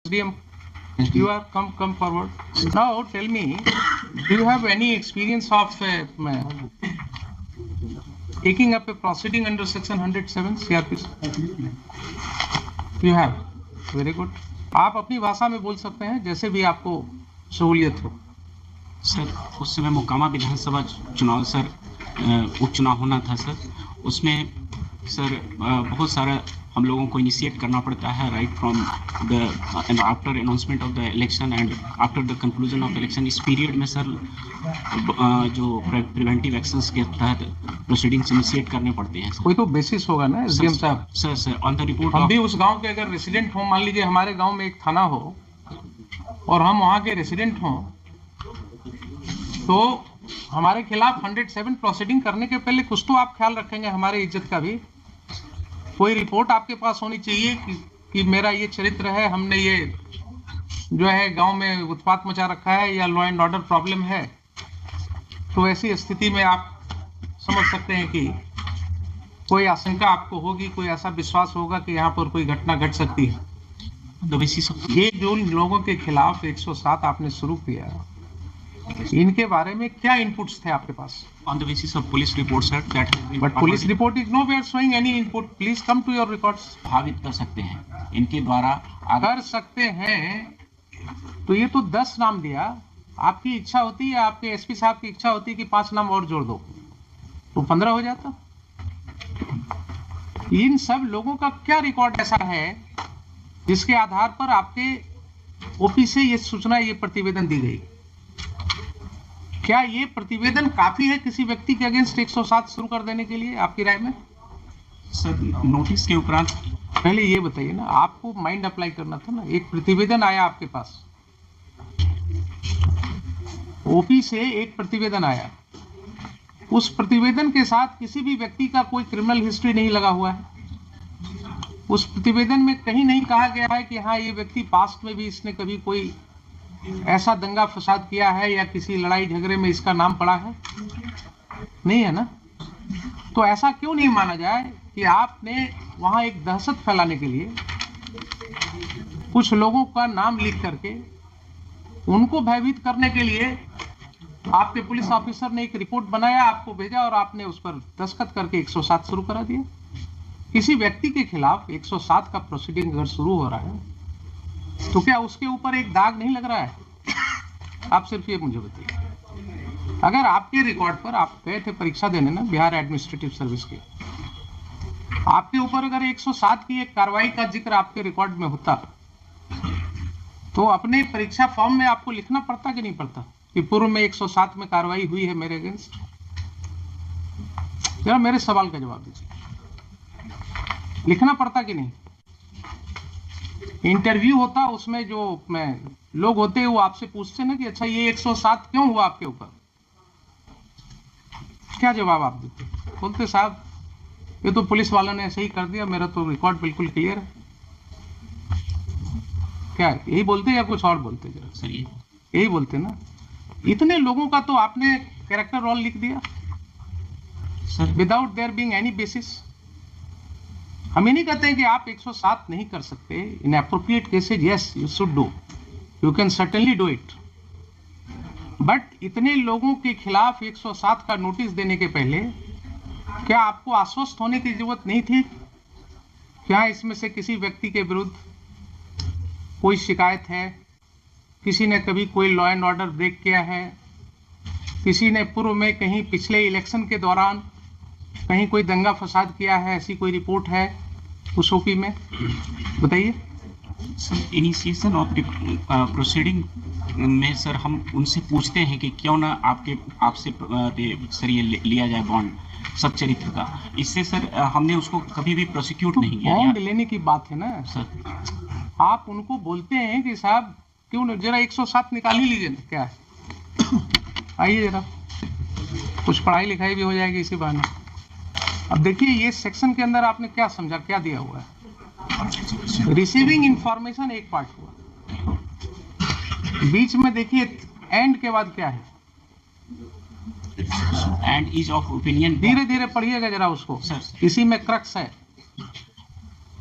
SDM, you are come forward. Now tell me, do you have any experience of taking up a proceeding under section 107 CRPC? You have. Very good. आप अपनी भाषा में बोल सकते हैं जैसे भी आपको सहूलियत हो। सर उस समय मोकामा विधानसभा चुनाव सर उपचुनाव होना था सर, उसमें सर बहुत सारा हम लोगों को इनिशिएट करना पड़ता है right from the after announcement of the election and after the conclusion of election. इस पीरियड में सर जो प्रिवेंटिव एक्शंस के तहत प्रोसीडिंग्स इनिशिएट करने पड़ते हैं। कोई तो बेसिस होगा ना एसडीएम साहब? सर ऑन द रिपोर्ट हम भी उस गांव के अगर रेसिडेंट हो, मान लीजिए हमारे गांव में एक थाना हो और हम वहां के रेसिडेंट हों, तो हमारे खिलाफ 107 प्रोसीडिंग करने के पहले कुछ तो आप ख्याल रखेंगे हमारी इज्जत का भी। कोई रिपोर्ट आपके पास होनी चाहिए कि मेरा ये चरित्र है, हमने ये जो है गांव में उत्पात मचा रखा है या लॉ एंड ऑर्डर प्रॉब्लम है। तो ऐसी स्थिति में आप समझ सकते हैं कि कोई आशंका आपको होगी, कोई ऐसा विश्वास होगा कि यहाँ पर कोई घटना घट सकती है। ये जो लोगों के खिलाफ 107 आपने शुरू किया, इनके बारे में क्या इनपुट्स थे आपके पास? On the basis of police reports sir, that but police report is nowhere showing any input. Please come to your records. प्रभावित कर सकते हैं इनके द्वारा कर सकते हैं। तो ये तो 10 नाम दिया, आपकी इच्छा होती है, आपके एसपी साहब की इच्छा होती है कि 5 नाम और जोड़ दो तो 15 हो जाता। इन सब लोगों का क्या रिकॉर्ड ऐसा है जिसके आधार पर आपके ओपी से ये सूचना, ये प्रतिवेदन दी गई? क्या ये प्रतिवेदन काफी है किसी व्यक्ति के अगेंस्ट 107 शुरू कर देने के लिए आपकी राय में? सर नोटिस के उपरांत पहले ये बताइए ना, आपको माइंड अप्लाई करना था ना। एक प्रतिवेदन आया आपके पास, ओपी से एक प्रतिवेदन आया, उस प्रतिवेदन के साथ किसी भी व्यक्ति का कोई क्रिमिनल हिस्ट्री नहीं लगा हुआ है। उस प्रतिवेदन में कहीं नहीं कहा गया है कि हाँ ये व्यक्ति पास्ट में भी इसने कभी कोई ऐसा दंगा फसाद किया है या किसी लड़ाई झगड़े में इसका नाम पड़ा है, नहीं है ना। तो ऐसा क्यों नहीं माना जाए कि आपने वहां एक दहशत फैलाने के लिए कुछ लोगों का नाम लिख करके उनको भयभीत करने के लिए आपके पुलिस ऑफिसर ने एक रिपोर्ट बनाया, आपको भेजा और आपने उस पर दस्तखत करके 107 शुरू करा दिया। किसी व्यक्ति के खिलाफ 107 का प्रोसीडिंग अगर शुरू हो रहा है तो क्या उसके ऊपर एक दाग नहीं लग रहा है? आप सिर्फ ये मुझे बताइए। अगर आपके रिकॉर्ड पर, आप गए थे परीक्षा देने ना बिहार एडमिनिस्ट्रेटिव सर्विस के, आपके ऊपर अगर 107 की एक कार्रवाई का जिक्र आपके रिकॉर्ड में होता तो अपने परीक्षा फॉर्म में आपको लिखना पड़ता कि नहीं पड़ता कि पूर्व में 107 में कार्रवाई हुई है मेरे अगेंस्ट? जरा मेरे सवाल का जवाब दीजिए, लिखना पड़ता कि नहीं? इंटरव्यू होता, उसमें जो लोग होते हैं वो आपसे पूछते ना कि अच्छा ये 107 क्यों हुआ आपके ऊपर, क्या जवाब आप देते? बोलते साहब ये तो पुलिस वालों ने ऐसे ही कर दिया, मेरा तो रिकॉर्ड बिल्कुल क्लियर है। क्या यही बोलते या कुछ और बोलते? जरा सर यही बोलते ना। इतने लोगों का तो आपने कैरेक्टर रोल लिख दिया sir without their being any basis. हम ये नहीं कहते हैं कि आप 107 नहीं कर सकते। इन appropriate cases yes you should do, you can certainly do it, but इतने लोगों के खिलाफ 107 का नोटिस देने के पहले क्या आपको आश्वस्त होने की जरूरत नहीं थी? क्या इसमें से किसी व्यक्ति के विरुद्ध कोई शिकायत है, किसी ने कभी कोई लॉ एंड ऑर्डर ब्रेक किया है, किसी ने पूर्व में कहीं पिछले इलेक्शन के दौरान कहीं कोई दंगा फसाद किया है, ऐसी कोई रिपोर्ट है उस ओपी में? बताइए। सर इनिशिएशन ऑफ प्रोसीडिंग में सर हम उनसे पूछते हैं कि क्यों ना आपसे सर ये लिया जाए बॉन्ड सच्चरित्र का। इससे सर हमने उसको कभी भी प्रोसिक्यूट नहीं किया। बॉन्ड लेने की बात है ना सर, आप उनको बोलते हैं कि साहब क्यों न जरा 107 निकाल ही लीजिए ना। क्या है आइए जरा, कुछ पढ़ाई लिखाई भी हो जाएगी इसी बहाने। अब देखिए ये सेक्शन के अंदर आपने क्या समझा, क्या दिया हुआ है? रिसीविंग इंफॉर्मेशन एक पार्ट हुआ, बीच में देखिए एंड के बाद क्या है? And is of opinion. धीरे धीरे पढ़िएगा जरा उसको, इसी में क्रक्स है।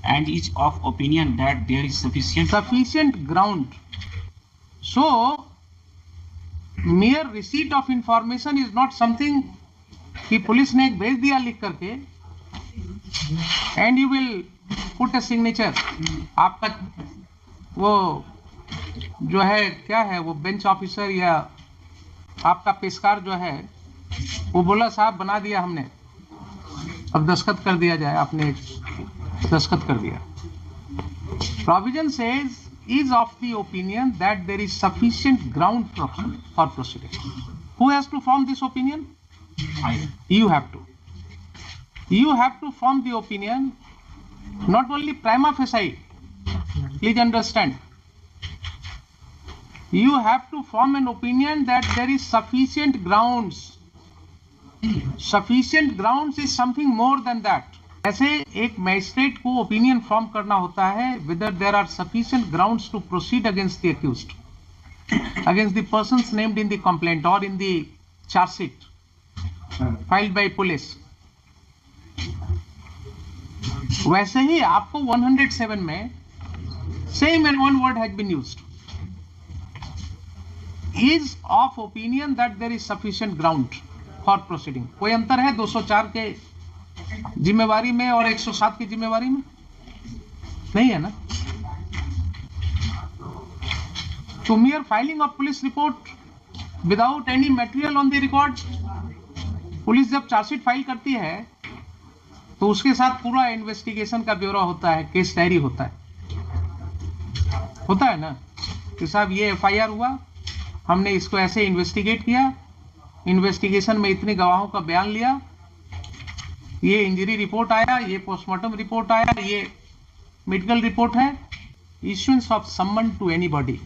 and is of opinion that there is sufficient ground. So mere receipt of information is not something कि पुलिस ने एक भेज दिया लिख करके and you will put a signature. आपका वो जो है क्या है, वो बेंच ऑफिसर या आपका पेशकार जो है वो बोला साहब बना दिया हमने, अब दस्तखत कर दिया जाए, आपने दस्तखत कर दिया. Provision says is of the opinion that there is sufficient ground for proceeding. Who has to form this opinion? You have to. You have to form the opinion, not only prima facie. Please understand. You have to form an opinion that there is sufficient grounds. Sufficient grounds is something more than that. ऐसे एक magistrate को opinion form करना होता है whether there are sufficient grounds to proceed against the accused, against the persons named in the complaint or in the charge sheet filed by police. वैसे ही आपको 107 में same and one word has been used, is of opinion that there is sufficient ground for proceeding. कोई अंतर है 204 के जिम्मेवारी में और 107 की जिम्मेवारी में? नहीं है ना. तो mere filing of police report without any material on the record, police जब चार्जशीट फाइल करती है तो उसके साथ पूरा इन्वेस्टिगेशन का ब्यौरा होता है, केस डायरी होता है ना कि साहब ये एफआईआर हुआ, हमने इसको ऐसे इन्वेस्टिगेट किया, इन्वेस्टिगेशन में इतने गवाहों का बयान लिया, ये इंजरी रिपोर्ट आया, ये पोस्टमार्टम रिपोर्ट आया, ये मेडिकल रिपोर्ट है. Issuance of summon to anybody,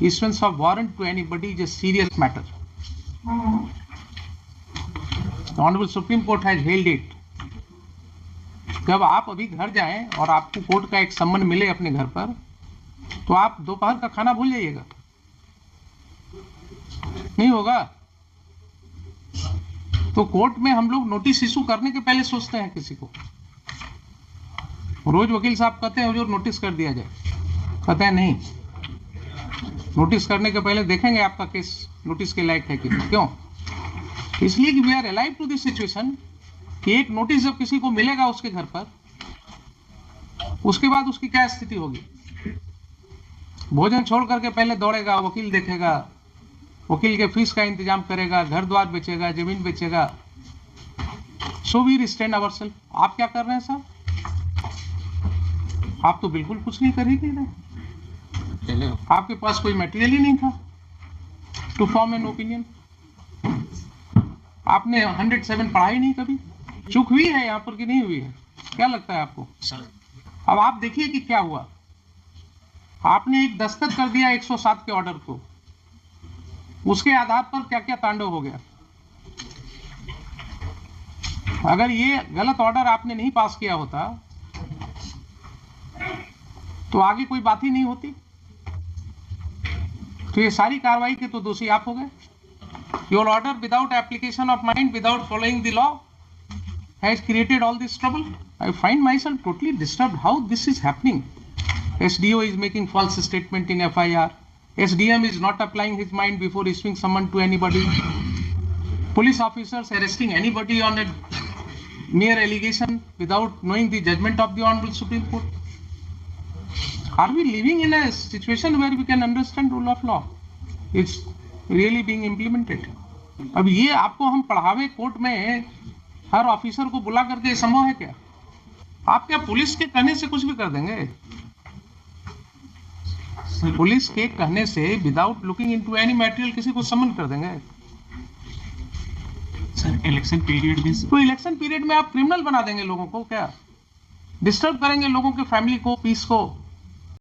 issuance of warrant to anybody is a serious matter. Honourable supreme court has held it. जब आप अभी घर जाएं और आपको कोर्ट का एक सम्मन मिले अपने घर पर, तो आप दोपहर का खाना भूल जाइएगा, नहीं होगा. तो कोर्ट में हम लोग नोटिस इशू करने के पहले सोचते हैं किसी को. रोज वकील साहब कहते हैं हुजूर नोटिस कर दिया जाए, कहते हैं नहीं, नोटिस करने के पहले देखेंगे आपका केस नोटिस के लायक है कि नहीं. क्यों? इसलिए कि we are alive to this situation कि एक नोटिस जब किसी को मिलेगा उसके घर पर, उसके बाद उसकी क्या स्थिति होगी. भोजन छोड़ करके पहले दौड़ेगा, वकील देखेगा, वकील के फीस का इंतजाम करेगा, घर द्वार बेचेगा, जमीन बेचेगा. So we restrain ourself. आप क्या कर रहे हैं साहब? आप तो बिल्कुल कुछ नहीं कर ही नहीं रहे. आपके पास कोई मटेरियल ही नहीं था टू फॉर्म एन ओपिनियन. आपने 107 पढ़ा ही नहीं कभी. चूक हुई है यहाँ पर कि नहीं हुई है? क्या लगता है आपको? अब आप देखिए कि क्या हुआ. आपने एक दस्तखत कर दिया 107 के ऑर्डर को, उसके आधार पर क्या क्या तांडव हो गया. अगर ये गलत ऑर्डर आपने नहीं पास किया होता तो आगे कोई बात ही नहीं होती. तो ये सारी कार्रवाई के तो दोषी आप हो गए. Your order without application of mind, without following the law has created all this trouble. I find myself totally disturbed how this is happening. SDO is making false statement in FIR. SDM is not applying his mind before issuing summon to anybody. Police officers arresting anybody on a mere allegation without knowing the judgment of the Honorable Supreme Court. Are we living in a situation where we can understand rule of law? It's really being implemented. अब ये आपको हम पढ़ावे court में हर officer को बुला करके संभव है क्या? आप क्या पुलिस के कहने से कुछ भी कर देंगे? पुलिस के कहने से without looking into any material किसी को समन कर देंगे? सर इलेक्शन पीरियड में, तो इलेक्शन पीरियड में आप क्रिमिनल बना देंगे लोगों को क्या? डिस्टर्ब करेंगे लोगों के फैमिली को, पीस को.